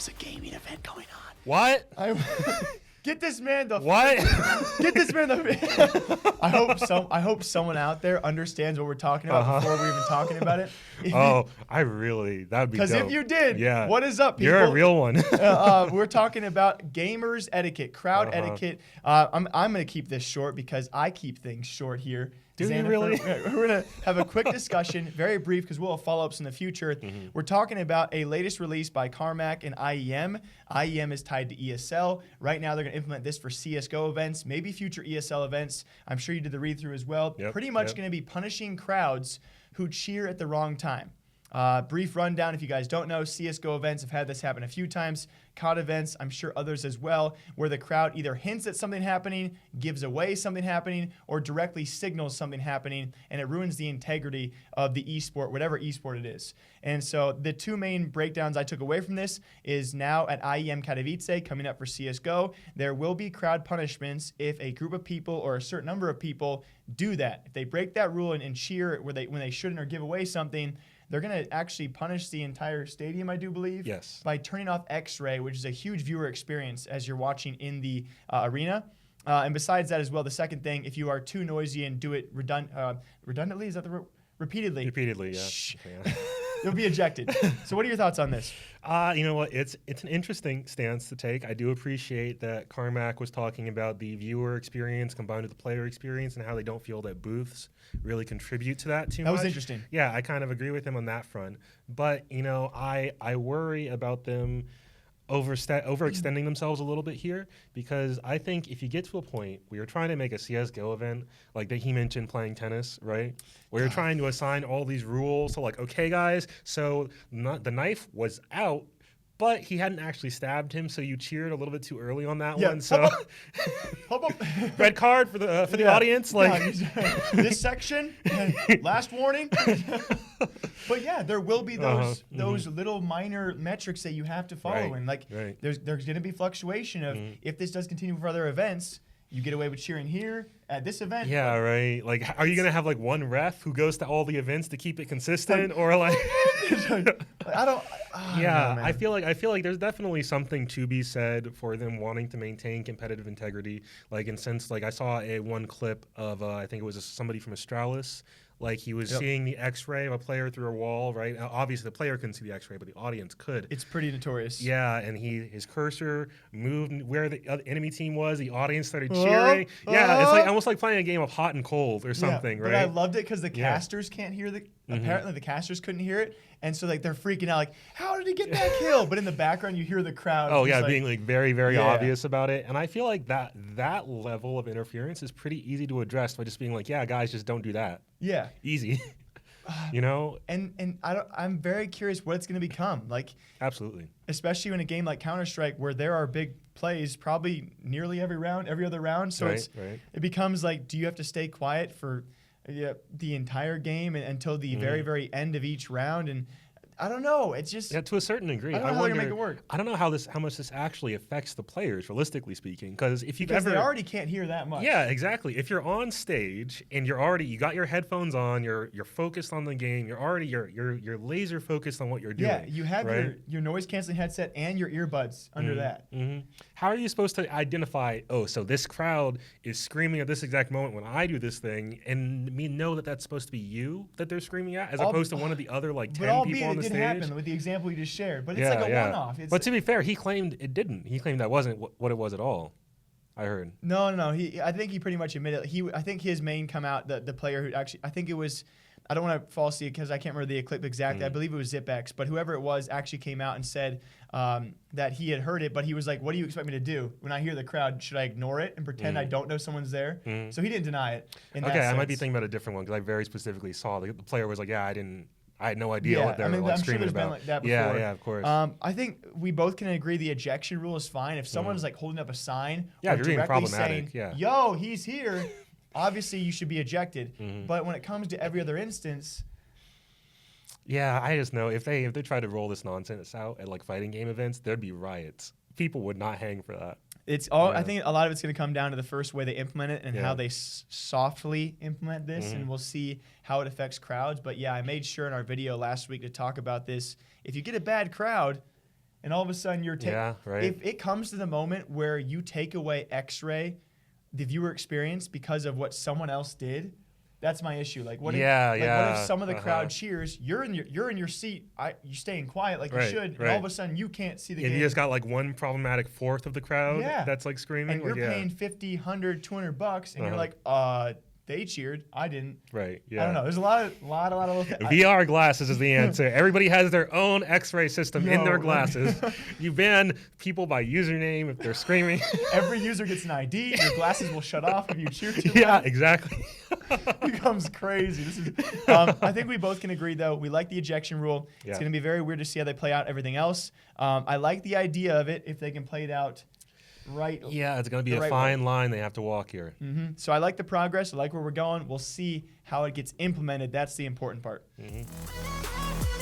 There's a gaming event going on. What? Get this man the What? Get this man the I hope someone out there understands what we're talking about before we're even talking about it. That'd be dope. Because if you did, what is up, people? You're a real one. We're talking about gamers etiquette, crowd etiquette. I'm going to keep this short because I keep things short here. Do you really? We're going to have a quick discussion, very brief, because we'll have follow-ups in the future. We're talking about a latest release by Carmack and IEM. IEM is tied to ESL. Right now, they're going to implement this for CSGO events, maybe future ESL events. I'm sure you did the read-through as well. Pretty much going to be punishing crowds who cheer at the wrong time. Brief rundown, if you guys don't know, CSGO events have had this happen a few times. COD events, I'm sure others as well, where the crowd either hints at something happening, gives away something happening, or directly signals something happening, and it ruins the integrity of the esport, whatever esport it is. And so the two main breakdowns I took away from this is now at IEM Katowice, coming up for CSGO, there will be crowd punishments if a group of people or a certain number of people do that. If they break that rule and cheer when they shouldn't or give away something, they're going to actually punish the entire stadium, I do believe, by turning off X-ray, which is a huge viewer experience as you're watching in the arena. And besides that as well, the second thing, if you are too noisy and do it redundantly, is that the word? Repeatedly. Repeatedly, yeah. Shh. You'll be ejected. So what are your thoughts on this? You know what? It's an interesting stance to take. I do appreciate that Carmack was talking about the viewer experience combined with the player experience and how they don't feel that booths really contribute to that too much. That was interesting. Yeah, I kind of agree with him on that front. But, you know, I worry about them overextending themselves a little bit here, because I think if you get to a point where you're trying to make a CSGO event, like that he mentioned playing tennis, right? Where you're trying to assign all these rules. So like, okay, guys, so the knife was out, but he hadn't actually stabbed him, so you cheered a little bit too early on that one. So red card for the audience. Like this section, last warning. But yeah, there will be those little minor metrics that you have to follow, and like there's going to be fluctuation of if this does continue for other events. You get away with cheering here at this event. Yeah, right. Like, are you going to have like one ref who goes to all the events to keep it consistent, or like? I feel like there's definitely something to be said for them wanting to maintain competitive integrity. Like, in sense, like I saw one clip of I think it was somebody from Astralis. Like he was seeing the X-ray of a player through a wall, right? Obviously, the player couldn't see the X-ray, but the audience could. It's pretty notorious. Yeah, and his cursor moved where the enemy team was. The audience started cheering. Yeah, it's like almost like playing a game of hot and cold or something, right? But I loved it because the casters can't hear the. Apparently, the casters couldn't hear it, and so like they're freaking out, like, "How did he get that kill?" But in the background, you hear the crowd. Oh yeah, being like very, very obvious about it. And I feel like that level of interference is pretty easy to address by just being like, "Yeah, guys, just don't do that." Yeah, easy. You know. And I'm very curious what it's going to become. Like, absolutely. Especially in a game like Counter-Strike where there are big plays probably nearly every other round. So it becomes like, do you have to stay quiet for the entire game until the very, very end of each round? And I don't know. It's just to a certain degree. I don't know how they're gonna make it work. I don't know how much this actually affects the players, realistically speaking. Because they already can't hear that much. Yeah, exactly. If you're on stage and you got your headphones on, you're focused on the game. You're laser focused on what you're doing. Yeah, you have your noise canceling headset and your earbuds under that. How are you supposed to identify? Oh, so this crowd is screaming at this exact moment when I do this thing, and me know that that's supposed to be you that they're screaming at, as opposed to one of the other like 10 people on the stage. Happen with the example you just shared, but it's like a one-off. But to be fair, he claimed it didn't. He claimed that wasn't what it was at all. I heard. No. I think he pretty much admitted. I think his main come out the player who actually. I think it was. I don't want to falsely because I can't remember the clip exactly. I believe it was ZipX, but whoever it was actually came out and said that he had heard it, but he was like, "What do you expect me to do when I hear the crowd? Should I ignore it and pretend I don't know someone's there?" So he didn't deny it. Okay, I might be thinking about a different one because I very specifically saw the player was like, "Yeah, I had no idea what they were like, screaming about." Been like that before. Yeah, of course. I think we both can agree the ejection rule is fine. If someone's like holding up a sign or you're being directly saying, problematic. "Yo, he's here," obviously you should be ejected. But when it comes to every other instance, yeah, I just know if they try to roll this nonsense out at like fighting game events, there'd be riots. People would not hang for that. It's all. I think a lot of it's going to come down to the first way they implement it and how they softly implement this, and we'll see how it affects crowds. But yeah, I made sure in our video last week to talk about this. If you get a bad crowd, and all of a sudden you're taking. Yeah, right. If it comes to the moment where you take away X-ray, the viewer experience because of what someone else did, that's my issue. Like what? What if some of the crowd cheers? You're in your seat. You staying quiet like you should, and all of a sudden you can't see the game. You just got like one problematic fourth of the crowd that's like screaming. And you're paying $50, $100, $200, and you're like, they cheered. I didn't. Right. Yeah. I don't know. There's a lot of VR glasses is the answer. Everybody has their own X-ray system in their glasses. You ban people by username if they're screaming. Every user gets an ID. Your glasses will shut off if you cheer too loud. Yeah, loud. exactly. It becomes crazy. This is. I think we both can agree though. We like the ejection rule. Yeah. It's going to be very weird to see how they play out everything else. I like the idea of it if they can play it out. Right. Yeah, it's going to be a fine line they have to walk here. Mm-hmm. So I like the progress. I like where we're going. We'll see how it gets implemented. That's the important part. Mm-hmm.